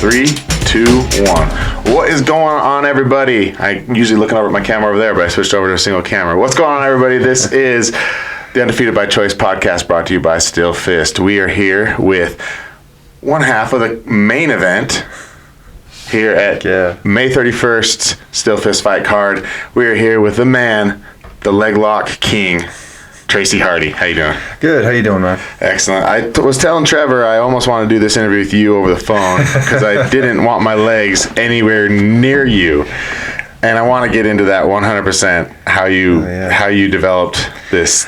3, 2, 1. What is going on, everybody? I'm usually looking over at my camera over there, but I switched over to a single camera. What's going on, everybody? This is the Undefeated by Choice podcast brought to you by Still Fist. We are here with one half of the main event here at May 31st Still Fist Fight Card. We are here with the man, the leg lock king, Tracy Hardy. How you doing? Good. How you doing, man? Excellent. I was telling Trevor I almost wanted to do this interview with you over the phone because I didn't want my legs anywhere near you. And I want to get into that 100%, how you developed this.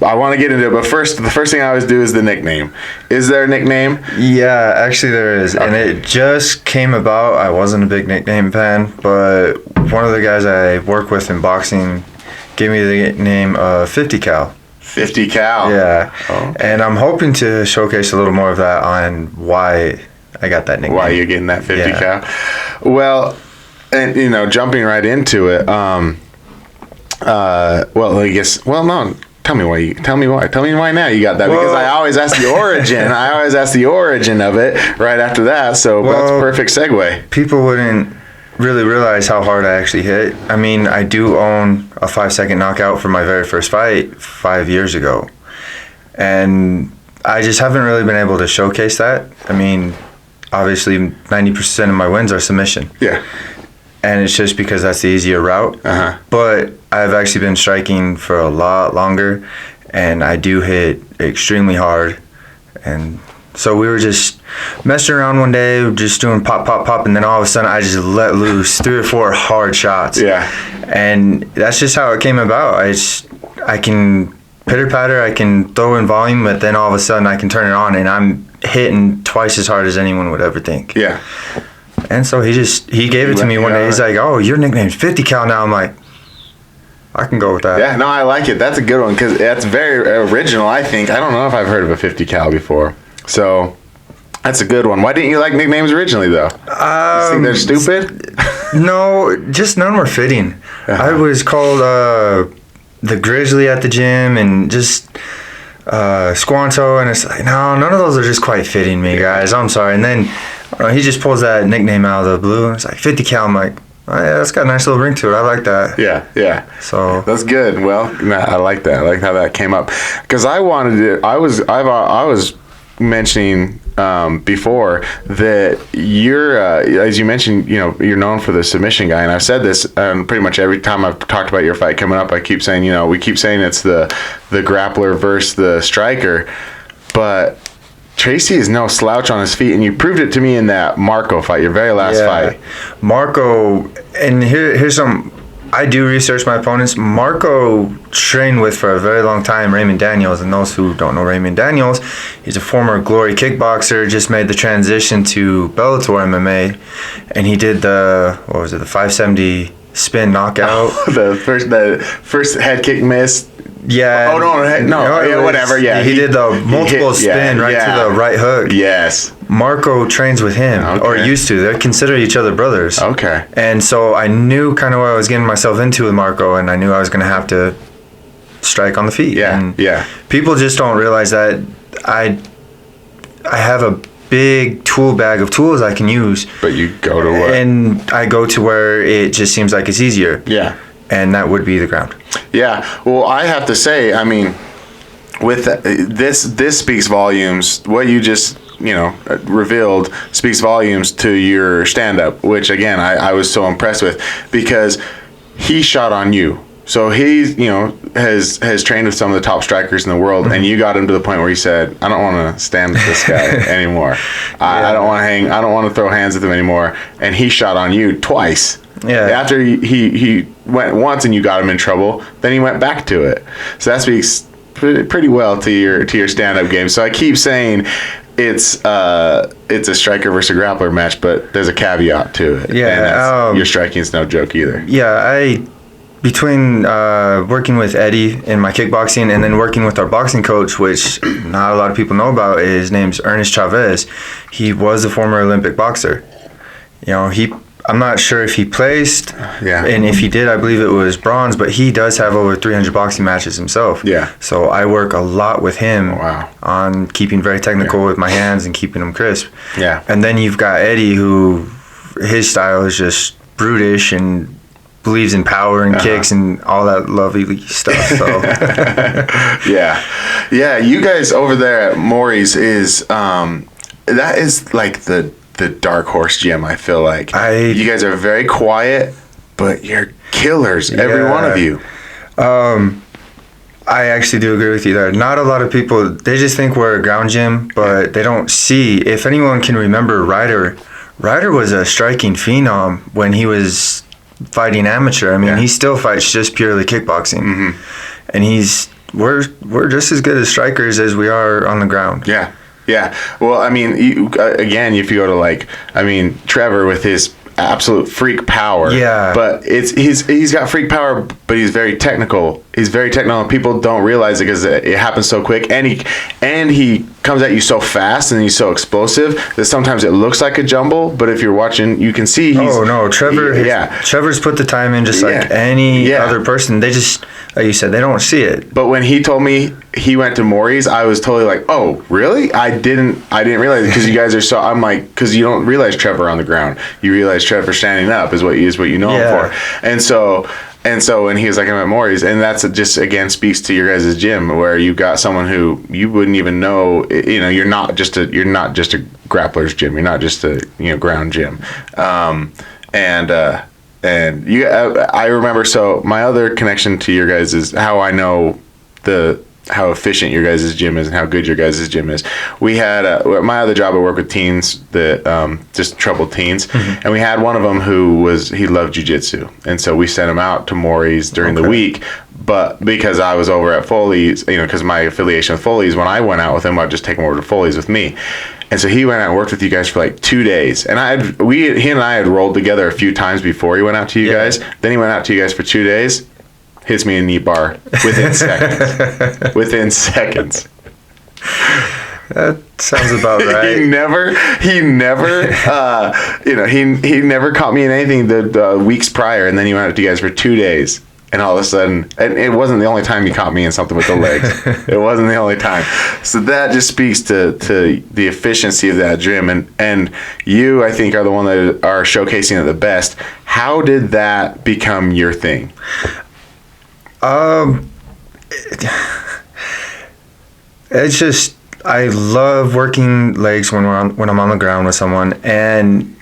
I want to get into it, but first, the first thing I always do is the nickname. Is there a nickname? Yeah, actually there is. Okay. And it just came about. I wasn't a big nickname fan, but one of the guys I work with in boxing gave me the nickname 50 Cal. 50 Cal. Yeah. Oh, okay. And I'm hoping to showcase a little more of that on why I got that nickname. Why you're getting that 50 Cal. Well, and jumping right into it. No. Tell me why now you got that, because I always ask the origin. I always ask the origin of it right after that. So that's a perfect segue. People wouldn't really realize how hard I actually hit. I mean, I do own a 5-second knockout from my very first fight 5 years ago. And I just haven't really been able to showcase that. I mean, obviously 90% of my wins are submission. Yeah. And it's just because that's the easier route. Uh-huh. But I've actually been striking for a lot longer, and I do hit extremely hard. And so we were just messing around one day, just doing pop, pop, pop, and then all of a sudden I just let loose 3 or 4 hard shots. Yeah. And that's just how it came about. I can pitter-patter, I can throw in volume, but then all of a sudden I can turn it on, and I'm hitting twice as hard as anyone would ever think. Yeah. And so he gave it to me one day. He's like, "Oh, your nickname's 50 Cal now." I'm like, I can go with that. Yeah, no, I like it. That's a good one because that's very original, I think. I don't know if I've heard of a 50 Cal before. So that's a good one. Why didn't you like nicknames originally, though? You think they're stupid? No, just none were fitting. Uh-huh. I was called the Grizzly at the gym and just Squanto, and it's like, no, none of those are just quite fitting me, guys. I'm sorry. And then he just pulls that nickname out of the blue, and it's like 50 Cal. I'm like, oh, yeah, that's got a nice little ring to it. I like that. Yeah. So that's good. Well, I like that. I like how that came up because I wanted it. I was mentioning before that you're, as you mentioned, you're known for the submission guy, and I've said this pretty much every time I've talked about your fight coming up. I keep saying, we keep saying it's the grappler versus the striker, but Tracy is no slouch on his feet, and you proved it to me in that Marco fight, your very last fight. Marco, and here's some. I do research my opponents. Marco trained with for a very long time Raymond Daniels, and those who don't know Raymond Daniels, he's a former Glory kickboxer, just made the transition to Bellator MMA, and he did the 570 spin knockout. the first head kick miss. Yeah. Oh, no, whatever. Yeah. He did the multiple spin to the right hook. Yes. Marco trains with him, or used to. They consider each other brothers. Okay. And so I knew kind of what I was getting myself into with Marco, and I knew I was going to have to strike on the feet. Yeah. And yeah. People just don't realize that I have a big tool bag of tools I can use. But you go to what? And I go to where it just seems like it's easier. Yeah. And that would be the ground. Yeah. Well, I have to say, I mean, with this speaks volumes. What you just revealed speaks volumes to your stand-up, which again I was so impressed with because he shot on you. So he has trained with some of the top strikers in the world, and you got him to the point where he said, "I don't want to stand with this guy anymore. I don't want to hang. I don't want to throw hands with him anymore." And he shot on you twice. Yeah. After he went once and you got him in trouble, then he went back to it. So that speaks pretty well to your stand-up game. So I keep saying it's a striker versus a grappler match, but there's a caveat to it. Yeah. And your striking is no joke either. Yeah. Between working with Eddie in my kickboxing and then working with our boxing coach, which not a lot of people know about, his name's Ernest Chavez. He was a former Olympic boxer. He I'm not sure if he placed. Yeah. And if he did, I believe it was bronze, but he does have over 300 boxing matches himself. Yeah. So I work a lot with him on keeping very technical with my hands and keeping them crisp. Yeah. And then you've got Eddie, who his style is just brutish and believes in power and kicks and all that lovely stuff. So yeah, you guys over there at Maury's is that is like the dark horse gym. I feel like you guys are very quiet, but you're killers, every one of you. I actually do agree with you there. Not a lot of people, they just think we're a ground gym, but they don't see. If anyone can remember Ryder was a striking phenom when he was fighting amateur. I mean, he still fights just purely kickboxing, and we're just as good as strikers as we are on the ground. Yeah. Well, I mean, again, if you go to Trevor with his absolute freak power. Yeah. But he's got freak power, but he's very technical. He's very technical. People don't realize it because it happens so quick, and he comes at you so fast, and he's so explosive that sometimes it looks like a jumble. But if you're watching, you can see. Trevor's put the time in just like any other person. They just, like you said, they don't see it. But when he told me he went to Maury's, I was totally like, oh, really? I didn't realize it because you guys are so. I'm like, because you don't realize Trevor on the ground. You realize Trevor standing up is what you know him for, and so when he was like, I'm at Maury's, and that's just again speaks to your guys' gym where you got someone who you wouldn't even know. You're not just a grappler's gym. You're not just a ground gym, and you. I remember. So my other connection to your guys is how I know how efficient your guys' gym is and how good your guys' gym is. We had my other job, I work with teens that just troubled teens, and we had one of them he loved jiu-jitsu, and so we sent him out to Maury's during the week. But because I was over at Foley's, because my affiliation with Foley's, when I went out with him, I'd just take him over to Foley's with me. And so he went out and worked with you guys for like 2 days. And he and I had rolled together a few times before he went out to you guys. Then he went out to you guys for 2 days. Hits me in the knee bar within seconds. Within seconds. That sounds about right. He never he never caught me in anything the weeks prior, and then he went out to you guys for 2 days. And all of a sudden, and it wasn't the only time he caught me in something with the legs. It wasn't the only time. So that just speaks to the efficiency of that gym. And you, I think, are the one that are showcasing it the best. How did that become your thing? It's just, I love working legs when I'm on the ground with someone, and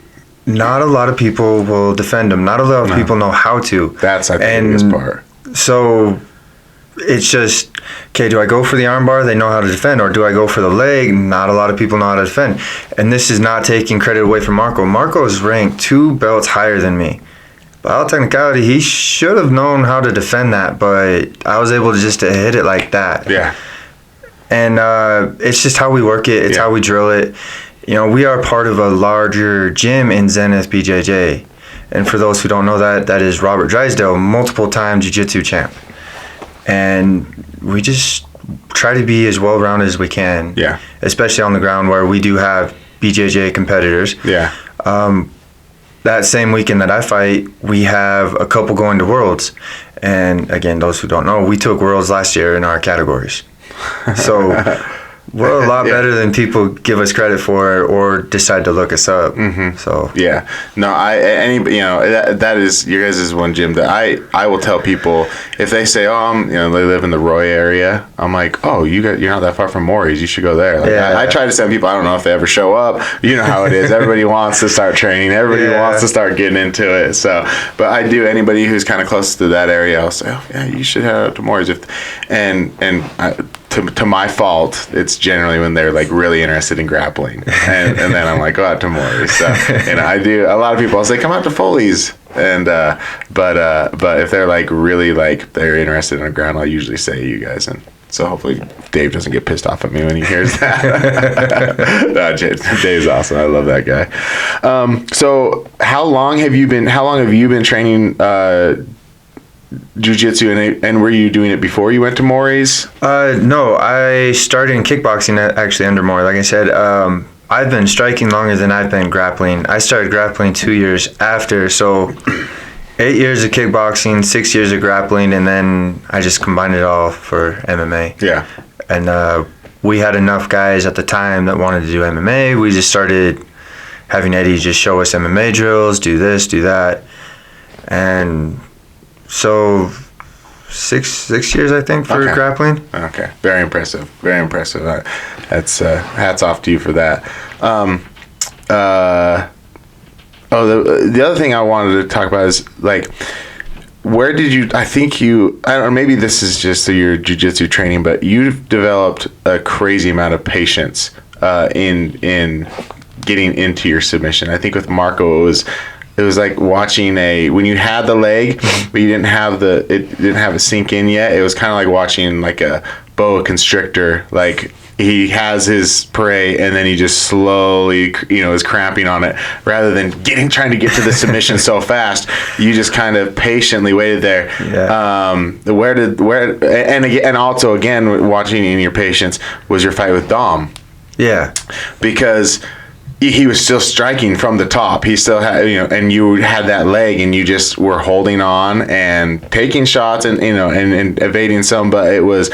not a lot of people will defend them. Not a lot of people know how to. That's, I think, the biggest part. So it's just, okay, do I go for the armbar? They know how to defend. Or do I go for the leg? Not a lot of people know how to defend. And this is not taking credit away from Marco. Marco is ranked 2 belts higher than me. By all technicality, he should have known how to defend that, but I was able to just hit it like that. Yeah. And it's just how we work it. It's how we drill it. We are part of a larger gym in Zenith BJJ. And for those who don't know that is Robert Drysdale, multiple-time jiu-jitsu champ. And we just try to be as well-rounded as we can. Yeah. Especially on the ground where we do have BJJ competitors. Yeah. That same weekend that I fight, we have a couple going to Worlds. And again, those who don't know, we took Worlds last year in our categories. So we're a lot better than people give us credit for or decide to look us up. So yeah, no, that is your guys' one gym that I will tell people if they say, they live in the Roy area. I'm like, oh, you're not that far from Maury's. You should go there. Like, I try to send people. I don't know if they ever show up. You know how it is. Everybody wants to start training. Everybody wants to start getting into it. So, but I do. Anybody who's kind of close to that area, I'll say, oh yeah, you should head out to Maury's. To my fault, it's generally when they're like really interested in grappling, and then I'm like, go out to Maury's. So I do. A lot of people, I'll say, come out to Foley's, and but if they're like really like they're interested in the ground, I'll usually say you guys, and so hopefully Dave doesn't get pissed off at me when he hears that. No, Dave's awesome. I love that guy. So how long have you been training jiu-jitsu, and were you doing it before you went to Maury's? No, I started in kickboxing actually under Maury. Like I said, I've been striking longer than I've been grappling. I started grappling 2 years after, so 8 years of kickboxing, 6 years of grappling, and then I just combined it all for MMA. Yeah. And we had enough guys at the time that wanted to do MMA. We just started having Eddie just show us MMA drills, do this, do that. And so 6 years, I think, for grappling. Okay. Very impressive. Very impressive. That's hats off to you for that. The other thing I wanted to talk about is, like, where did you, I don't know, maybe this is just your jiu-jitsu training, but you've developed a crazy amount of patience in getting into your submission. I think with Marco, it was like watching when you had the leg, but you didn't have it sink in yet. It was kind of like watching like a boa constrictor. Like, he has his prey and then he just slowly, is cramping on it, rather than trying to get to the submission so fast. You just kind of patiently waited there. Yeah. And also again, watching in your patience was your fight with Dom. Yeah. Because he was still striking from the top. He still had, and you had that leg, and you just were holding on and taking shots and evading some, but it was,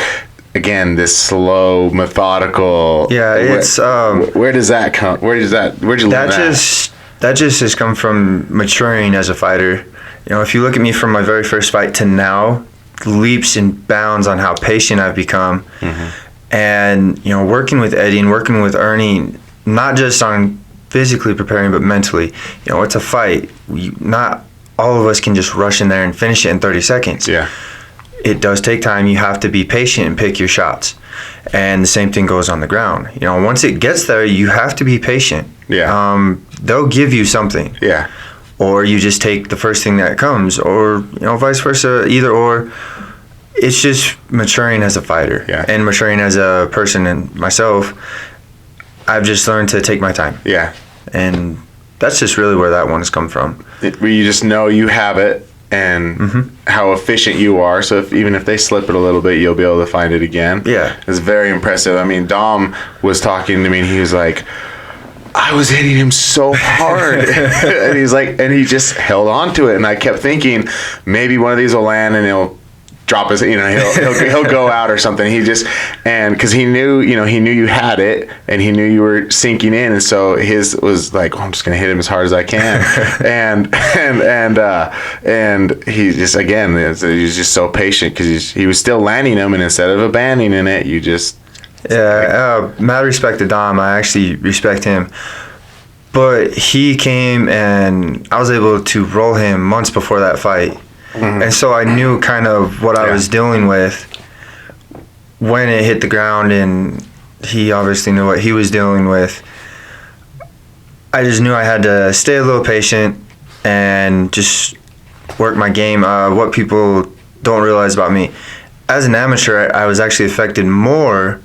again, this slow, methodical. Yeah, it's where does that come? Where'd you learn that? That just has come from maturing as a fighter. If you look at me from my very first fight to now, leaps and bounds on how patient I've become. Mm-hmm. And working with Eddie and working with Ernie, not just on physically preparing, but mentally. It's a fight. Not all of us can just rush in there and finish it in 30 seconds. Yeah. It does take time. You have to be patient and pick your shots. And the same thing goes on the ground. Once it gets there, you have to be patient. Yeah. They'll give you something. Yeah. Or you just take the first thing that comes, or vice versa, either or. It's just maturing as a fighter. Yeah. And maturing as a person and myself. I've just learned to take my time. Yeah. And that's just really where that one has come from. Where you just know you have it, and how efficient you are. So even if they slip it a little bit, you'll be able to find it again. Yeah. It's very impressive. I mean, Dom was talking to me, and he was like, I was hitting him so hard. And he's like, and he just held on to it. And I kept thinking, maybe one of these will land and he'll drop his, he'll go out or something. Because he knew you had it, and he knew you were sinking in, and so his was like, I'm just gonna hit him as hard as I can. and he just, again, he's just so patient, because he was still landing them, and instead of abandoning it, you just. Yeah, mad respect to Dom. I actually respect him. But he came, and I was able to roll him months before that fight. Mm-hmm. And so I knew kind of what I was dealing with when it hit the ground, and he obviously knew what he was dealing with. I just knew I had to stay a little patient and just work my game. What people don't realize about me, as an amateur, I was actually affected more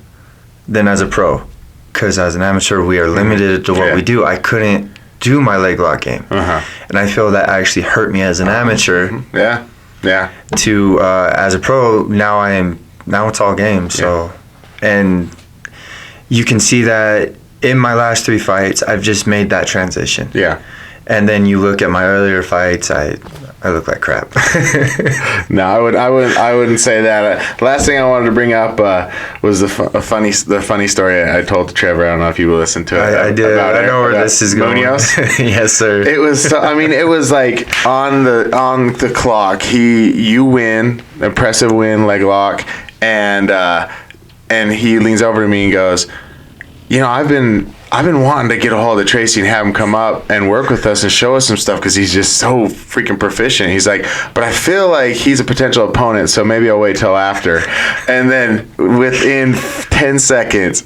than as a pro, because as an amateur, we are limited to what we do. I couldn't do my leg lock game. And I feel that actually hurt me as an amateur. Yeah. To as a pro, now it's all game. So, and you can see that in my last 3 fights, I've just made that transition. Yeah. And then you look at my earlier fights, I look like crap. No, I wouldn't say that. The last thing I wanted to bring up was the funny story I told to Trevor. I don't know if you listened to it. I did. I know where this is going. Munoz? Yes, sir. It was. It was like on the clock. You win, impressive win, leg lock, and he leans over to me and goes, I've been wanting to get a hold of Tracy and have him come up and work with us and show us some stuff, because he's just so freaking proficient. He's like, but I feel like he's a potential opponent, so maybe I'll wait till after. And then within 10 seconds,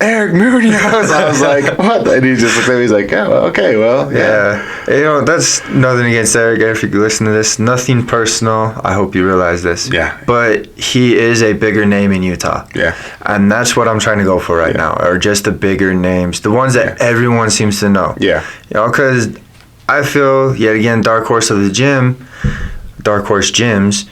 Eric Munoz. I was like, what? And he just looked at me. He's like, oh, okay, well, yeah. That's nothing against Eric. If you listen to this, nothing personal. I hope you realize this. Yeah. But he is a bigger name in Utah. Yeah. And that's what I'm trying to go for right now, are just the bigger names, the ones that everyone seems to know. Yeah. Because I feel, yet again, dark horse of the gym, dark horse gyms,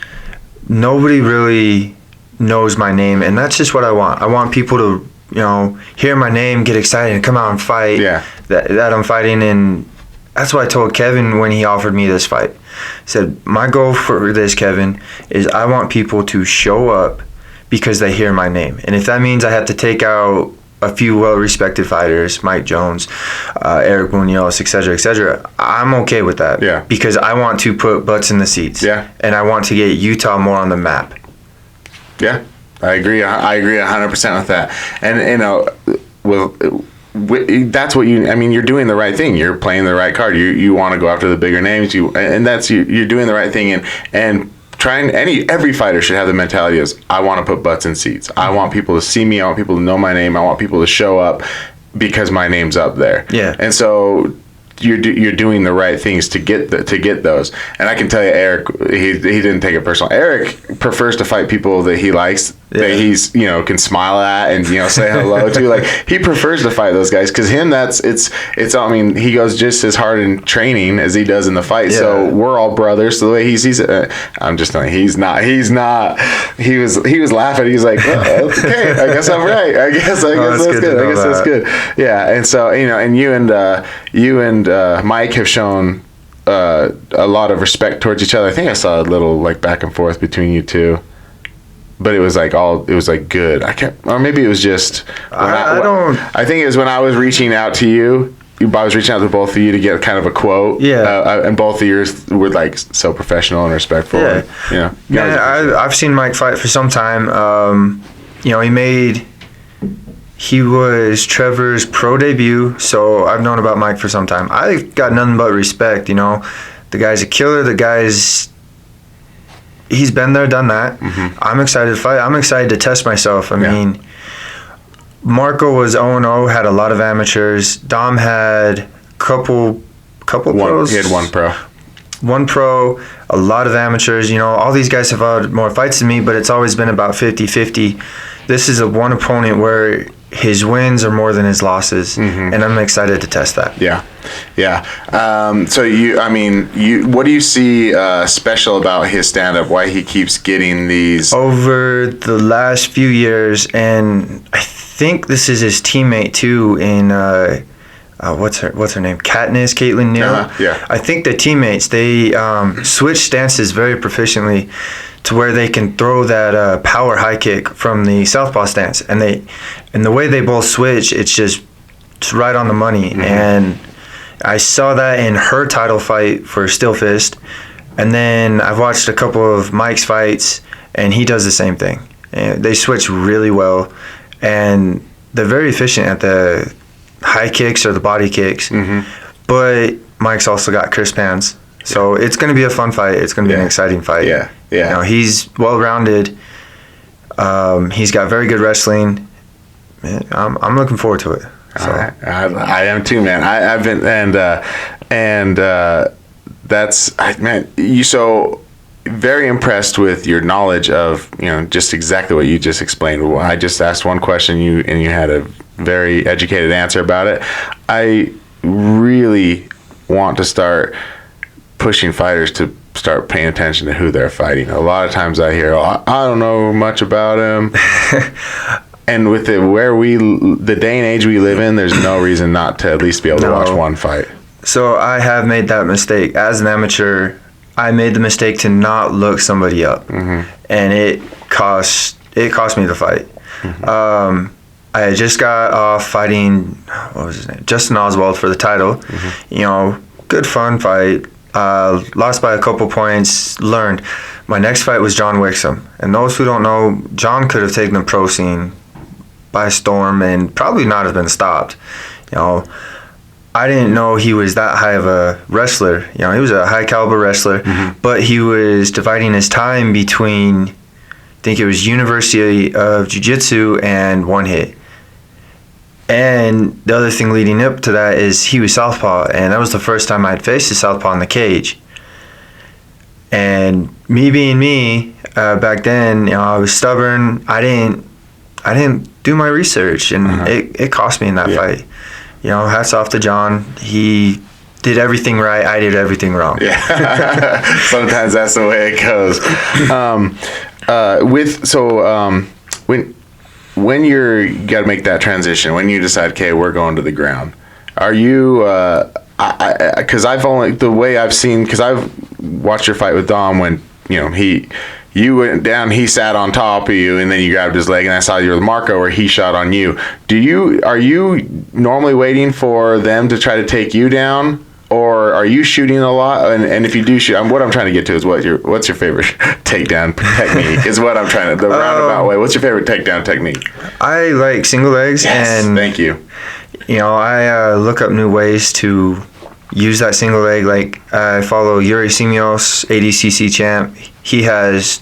nobody really knows my name, and that's just what I want. I want people to hear my name, get excited, and come out and fight. Yeah. That I'm fighting, and that's what I told Kevin when he offered me this fight. I said, my goal for this, Kevin, is I want people to show up because they hear my name. And if that means I have to take out a few well-respected fighters, Mike Jones, Eric Munoz, et cetera, I'm okay with that. Yeah. Because I want to put butts in the seats. Yeah. And I want to get Utah more on the map. Yeah, I agree. I agree 100% with that. And that's what you're doing the right thing. You're playing the right card. You want to go after the bigger names. You're doing the right thing. And every fighter should have the mentality of, I want to put butts in seats. I want people to see me. I want people to know my name. I want people to show up because my name's up there. Yeah. And so you're doing the right things to get those. And I can tell you, Eric, he didn't take it personal. Eric prefers to fight people that he likes, that he's can smile at and say hello to. Like, he prefers to fight those guys because it's. I mean, he goes just as hard in training as he does in the fight. Yeah. So we're all brothers. So the way he sees it, I'm just telling you, he's not. He was laughing. He's like, oh, okay, I guess I'm right. I guess that's good. I guess that's good. Yeah. And so and you and Mike have shown a lot of respect towards each other. I think I saw a little back and forth between you two, but it was good. Or maybe it was just. I think it was when I was reaching out to you. I was reaching out to both of you to get kind of a quote. Yeah. And both of yours were so professional and respectful. Yeah. I've seen Mike fight for some time. He was Trevor's pro debut, so I've known about Mike for some time. I've got nothing but respect, The guy's a killer. He's been there, done that. Mm-hmm. I'm excited to fight. I'm excited to test myself. I mean, Marco was 0-0, had a lot of amateurs. Dom had couple pros. He had one pro. One pro, a lot of amateurs. All these guys have had more fights than me, but it's always been about 50-50. This is a one opponent where his wins are more than his losses, and I'm excited to test that. Yeah. So what do you see special about his stand-up? Why he keeps getting these? Over the last few years, and I think this is his teammate too in what's her name? Katniss, Caitlin Neal. Yeah. I think the teammates, they switch stances very proficiently to where they can throw that power high kick from the southpaw stance, and the way they both switch, it's right on the money. Mm-hmm. And I saw that in her title fight for Still Fist, and then I've watched a couple of Mike's fights, and he does the same thing. And they switch really well, and they're very efficient at the high kicks or the body kicks. Mm-hmm. But Mike's also got crisp hands. So it's going to be a fun fight. It's going to be an exciting fight. Yeah. He's well-rounded. He's got very good wrestling. Man, I'm looking forward to it. So. I am too, man. I've been you so very impressed with your knowledge of just exactly what you just explained. I just asked one question, and you had a very educated answer about it. I really want to start pushing fighters to start paying attention to who they're fighting. A lot of times I hear, I don't know much about him. And with the day and age we live in, there's no reason not to at least be able to watch one fight. So I have made that mistake. As an amateur, I made the mistake to not look somebody up. Mm-hmm. And it cost me the fight. Mm-hmm. I had just got off fighting, what was his name? Justin Oswald for the title. Mm-hmm. Good fun fight. Lost by a couple points, learned. My next fight was John Wixom. And those who don't know, John could have taken the pro scene by storm and probably not have been stopped. I didn't know he was that high of a wrestler. He was a high caliber wrestler, but he was dividing his time between, I think it was University of Jiu-Jitsu and One Hit. And the other thing leading up to that is he was southpaw, and that was the first time I'd faced a southpaw in the cage. And me being me, back then, I was stubborn. I didn't do my research, and it cost me in that fight. Hats off to John. He did everything right. I did everything wrong. Yeah, sometimes that's when you got to make that transition, when you decide, okay, we're going to the ground, are you? Because I've only the way I've seen, because I've watched your fight with Dom when you went down, he sat on top of you, and then you grabbed his leg, and I saw you with Marco where he shot on you. Are you normally waiting for them to try to take you down, or are you shooting a lot? And if you do shoot, what I'm trying to get to is what's your favorite takedown technique? Is what I'm trying to the roundabout way. What's your favorite takedown technique? I like single legs, and thank you. I look up new ways to use that single leg. Like I follow Yuri Simios, ADCC champ. He has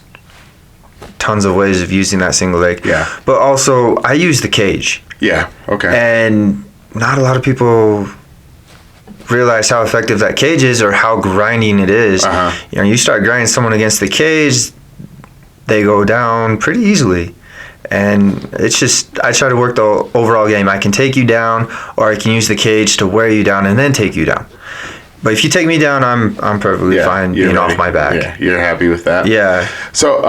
tons of ways of using that single leg. Yeah. But also, I use the cage. Yeah. Okay. And not a lot of people realize how effective that cage is, or how grinding it is. You start grinding someone against the cage, they go down pretty easily. And it's just, I try to work the overall game. I can take you down, or I can use the cage to wear you down and then take you down. But if you take me down, I'm perfectly fine being ready. off my back. Yeah, you're happy with that? Yeah. So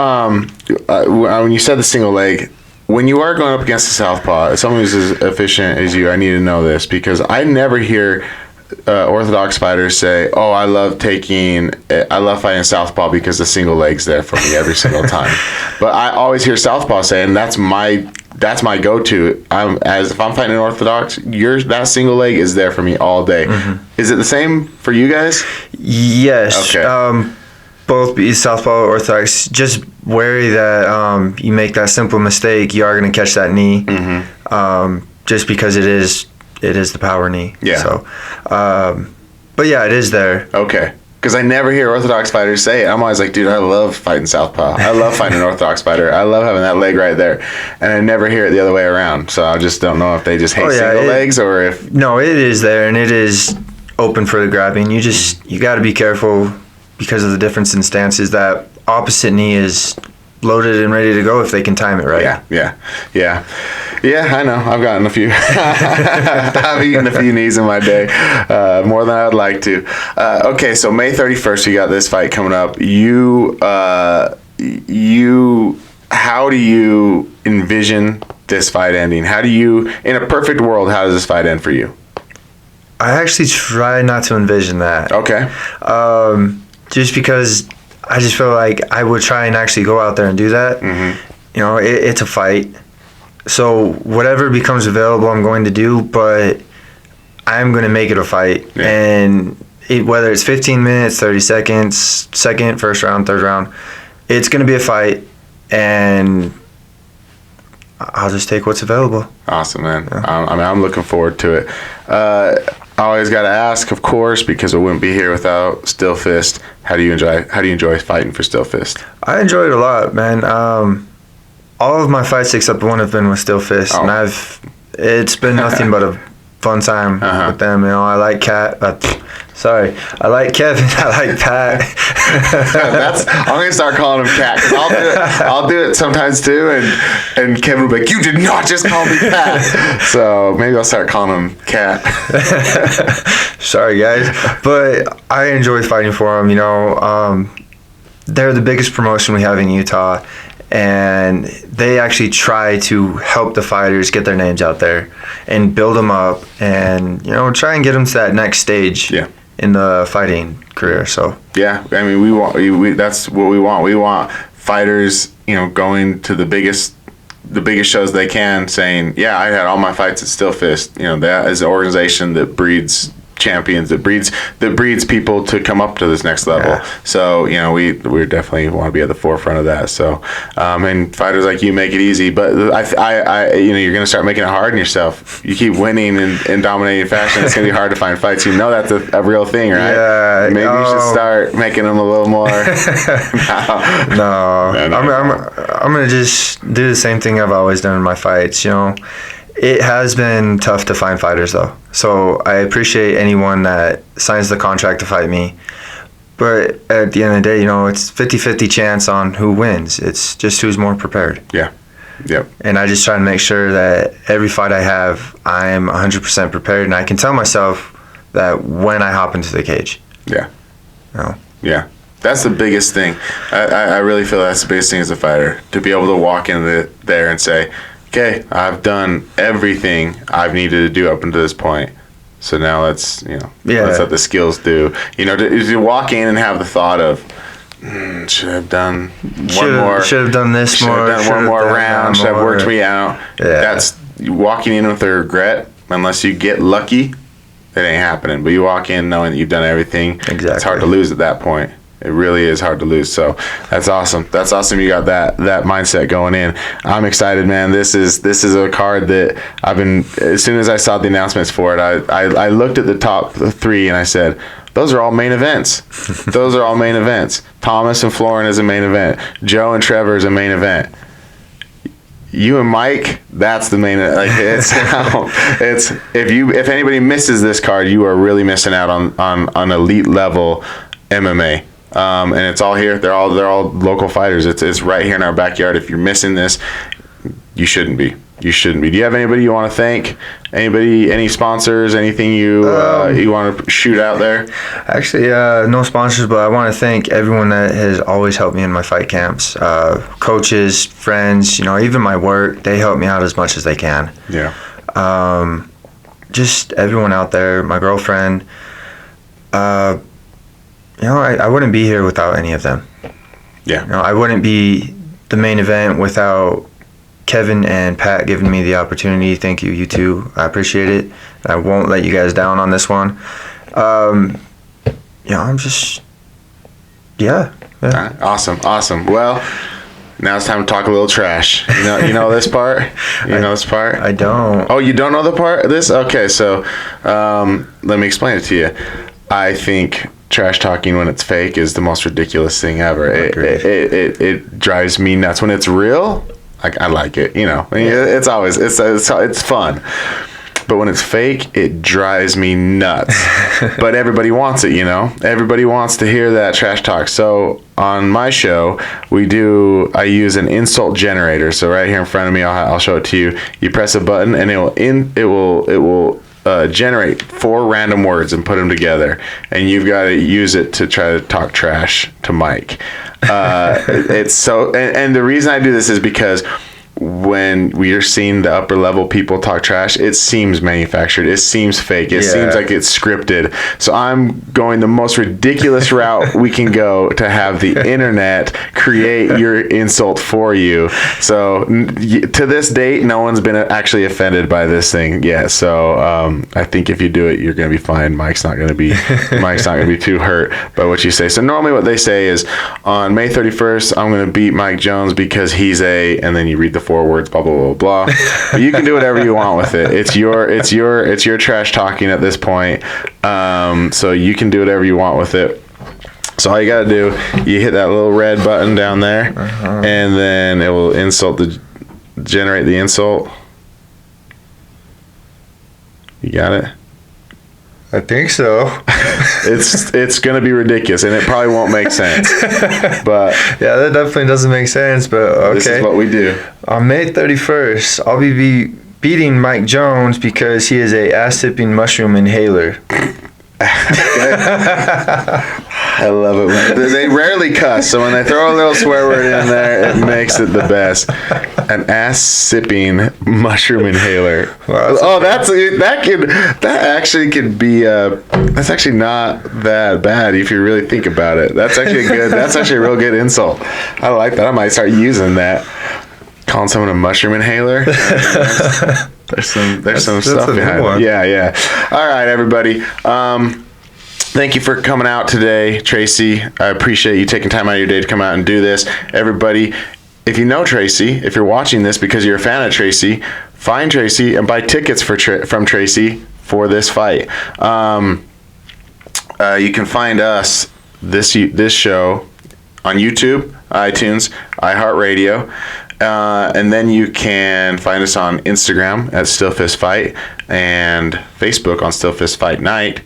when you said the single leg, when you are going up against a southpaw, someone who's as efficient as you, I need to know this, because I never hear orthodox fighters say, "Oh, I love fighting southpaw because the single leg's there for me every single time." But I always hear southpaw saying that's my go-to. If I'm fighting an orthodox, that single leg is there for me all day. Mm-hmm. Is it the same for you guys? Yes. Okay. Both southpaw or orthodox. Just wary that you make that simple mistake, you are going to catch that knee. Mm-hmm. Just because it is the power knee. Yeah. So, but yeah, it is there. Okay. Because I never hear orthodox fighters say it. I'm always like, dude, I love fighting southpaw. I love fighting an orthodox fighter. I love having that leg right there. And I never hear it the other way around. So I just don't know if they just hate single legs or if... No, it is there, and it is open for the grabbing. You got to be careful because of the difference in stances. That opposite knee is loaded and ready to go if they can time it right. Yeah, I know. I've gotten a few. I've eaten a few knees in my day, more than I'd like to. Okay, so May 31st, you got this fight coming up. How do you envision this fight ending? In a perfect world, how does this fight end for you? I actually try not to envision that. Okay. Just because I just feel like I would try and actually go out there and do that. Mm-hmm. It's a fight. So whatever becomes available, I'm going to do, but I'm going to make it a fight. Yeah. And whether it's 15 minutes, 30 seconds, second, first round, third round, it's going to be a fight, and I'll just take what's available. Awesome, man. Yeah. I'm looking forward to it. I always got to ask, of course, because we wouldn't be here without Still Fist. How do you enjoy fighting for Still Fist? I enjoy it a lot, man. All of my fights except one have been with Still Fist, and it's been nothing but a fun time with them. I like I like Kevin. I like Pat. I'm gonna start calling him Cat, because I'll do it sometimes too, and Kevin will be like, "You did not just call me Pat." So maybe I'll start calling him Cat. Sorry, guys, but I enjoy fighting for them. They're the biggest promotion we have in Utah, and they actually try to help the fighters get their names out there and build them up, and try and get them to that next stage in the fighting career. So yeah, I mean, that's what we want. We want fighters, going to the biggest shows they can, saying, "Yeah, I had all my fights at Still Fist." That is an organization that breeds champions, that breeds people to come up to this next level. Yeah. So we definitely want to be at the forefront of that. So and fighters like you make it easy, but I you're gonna start making it hard on yourself. You keep winning in dominating fashion, it's gonna be hard to find fights. That's a real thing, right? Yeah. Maybe you should start making them a little more. No. I'm gonna just do the same thing I've always done in my fights. It has been tough to find fighters, though. So I appreciate anyone that signs the contract to fight me. But at the end of the day, it's 50-50 chance on who wins. It's just who's more prepared. Yeah. Yep. And I just try to make sure that every fight I have, I am 100% prepared. And I can tell myself that when I hop into the cage. Yeah. Yeah. That's the biggest thing. I really feel that's the biggest thing as a fighter, to be able to walk in there and say, okay, I've done everything I've needed to do up until this point. So now let's let the skills do. To walk in and have the thought of, should have done one more. Should have done this more. Should have done one more round. Should have worked me out. Yeah. That's walking in with a regret. Unless you get lucky, it ain't happening. But you walk in knowing that you've done everything. Exactly. It's hard to lose at that point. It really is hard to lose. So that's awesome. That's awesome. You got that mindset going in. I'm excited, man. This is a card that I've been. As soon as I saw the announcements for it, I looked at the top 3 and I said, those are all main events. Those are all main events. Thomas and Florin is a main event. Joe and Trevor is a main event. You and Mike, that's the main. Like it's if anybody misses this card, you are really missing out on elite level MMA. And it's all here. They're all local fighters. It's right here in our backyard. If you're missing this, you shouldn't be. You shouldn't be. Do you have anybody you want to thank? Anybody? Any sponsors? Anything you want to shoot out there? Actually, no sponsors, but I want to thank everyone that has always helped me in my fight camps. Coaches, friends, even my work. They help me out as much as they can. Yeah. Just everyone out there. My girlfriend. I wouldn't be here without any of them. Yeah. I wouldn't be the main event without Kevin and Pat giving me the opportunity. Thank you, you two. I appreciate it. I won't let you guys down on this one. I'm just, yeah. Right. Awesome. Well, now it's time to talk a little trash. You know this part? You know this part? I don't. Oh, you don't know the part? This? Okay, so let me explain it to you. I think trash talking when it's fake is the most ridiculous thing ever. It drives me nuts. When it's real, I like it. It's always it's fun. But when it's fake, it drives me nuts. But everybody wants it, Everybody wants to hear that trash talk. So on my show, I use an insult generator. So right here in front of me, I'll show it to you. You press a button, and it will generate 4 random words and put them together, and you've got to use it to try to talk trash to Mike. It's so, and the reason I do this is because when we are seeing the upper level people talk trash, it seems manufactured. It seems fake. It seems like it's scripted. So I'm going the most ridiculous route we can go to have the internet create your insult for you. So to this date, no one's been actually offended by this thing yet. So I think if you do it, you're going to be fine. Mike's not going to be too hurt by what you say. So normally what they say is, on May 31st, I'm going to beat Mike Jones because he's and then you read the 4 words, blah, blah, blah, blah. But you can do whatever you want with it. It's your trash talking at this point. So you can do whatever you want with it. So all you got to do, you hit that little red button down there, and then it will generate the insult. You got it? I think so. It's going to be ridiculous, and it probably won't make sense. But yeah, that definitely doesn't make sense, but okay. This is what we do. On May 31st, I'll be beating Mike Jones because he is a ass-sipping mushroom inhaler. I love it. They rarely cuss, so when they throw a little swear word in there, it makes it the best. An ass-sipping mushroom inhaler. Wow, that's actually not that bad if you really think about it. That's actually a real good insult. I like that. I might start using that. Calling someone a mushroom inhaler. There's some stuff behind it. Yeah. All right, everybody. Thank you for coming out today, Tracy. I appreciate you taking time out of your day to come out and do this. Everybody, if you know Tracy, if you're watching this because you're a fan of Tracy, find Tracy and buy tickets from Tracy for this fight. You can find us, this show, on YouTube, iTunes, iHeartRadio. And then you can find us on Instagram at Still Fist Fight and Facebook on Still Fist Fight Night.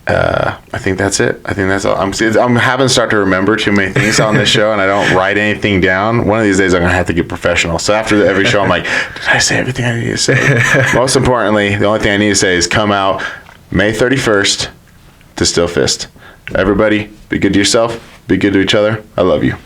I think that's it. I think that's all. I'm having to start to remember too many things on this show, and I don't write anything down. One of these days, I'm going to have to get professional. So after every show, I'm like, did I say everything I need to say? Most importantly, the only thing I need to say is come out May 31st to Still Fist. Everybody, be good to yourself. Be good to each other. I love you.